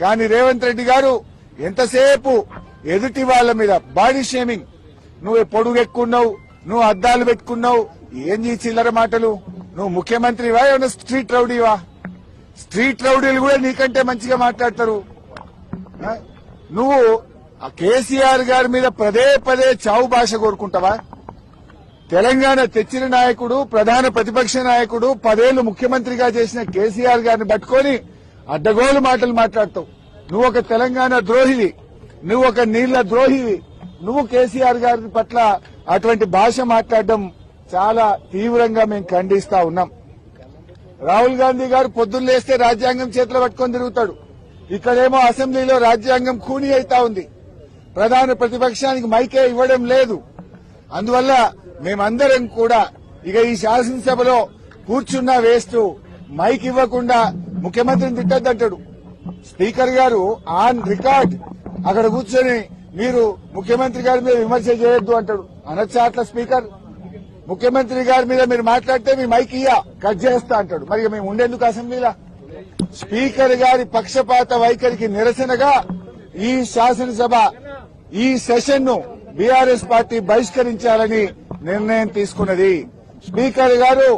కానీ రేవంత్ రెడ్డి గారు ఎంతసేపు ఎదుటి వాళ్ళ మీద బాడీ షేమింగ్, నువ్వు పొడుగెక్కున్నావు, నువ్వు అద్దాలు పెట్టుకున్నావు, ఏం చిల్లర మాటలు, నువ్వు ముఖ్యమంత్రివా ఏమన్నా స్ట్రీట్ రౌడీవా? స్ట్రీట్ రౌడీలు కూడా నీకంటే మంచిగా మాట్లాడతారు. నువ్వు కేసీఆర్ గారి మీద పదే పదే చావు భాష కోరుకుంటావా? తెలంగాణ తెచ్చిన నాయకుడు, ప్రధాన ప్రతిపక్ష నాయకుడు, 10 ఏళ్లు ముఖ్యమంత్రిగా చేసిన కేసీఆర్ గారిని పట్టుకొని అడ్డగోలు మాటలు మాట్లాడతావు. నువ్వు ఒక తెలంగాణ ద్రోహివి, నువ్వు ఒక నీళ్ల ద్రోహివి. నువ్వు కేసీఆర్ గారి పట్ల అటువంటి భాష మాట్లాడడం చాలా తీవ్రంగా మేము ఖండిస్తా ఉన్నాం. రాహుల్ గాంధీ గారు పొద్దున్న లేస్తే రాజ్యాంగం చేతిలో పట్టుకొని తిరుగుతాడు. ఇక్కడేమో అసెంబ్లీలో రాజ్యాంగం ఖూనీ అయితా ఉంది. ప్రధాన ప్రతిపక్షానికి మైకే ఇవ్వడం లేదు. అందువల్ల మేమందరం కూడా ఇక ఈ శాసనసభలో కూర్చున్నా వేస్తూ మైక్ ఇవ్వకుండా ముఖ్యమంత్రిని తిట్టద్దంటాడు. స్పీకర్ గారు ఆన్ రికార్డ్ అక్కడ కూర్చొని మీరు ముఖ్యమంత్రి గారి మీద విమర్శ చేయొద్దు అంటాడు. అనొచ్చా అట్లా స్పీకర్? ముఖ్యమంత్రి గారి మీద మీరు మాట్లాడితే మీ మైక్ కట్ చేస్తా అంటాడు. మరి మేము ఉండేందుకు అసెంబ్లీలో? స్పీకర్ గారి పక్షపాత వైఖరికి నిరసనగా ఈ శాసనసభ ఈ సెషన్ ను బీఆర్ఎస్ పార్టీ బహిష్కరించాలని నిర్ణయం తీసుకున్నది. స్పీకర్ గారు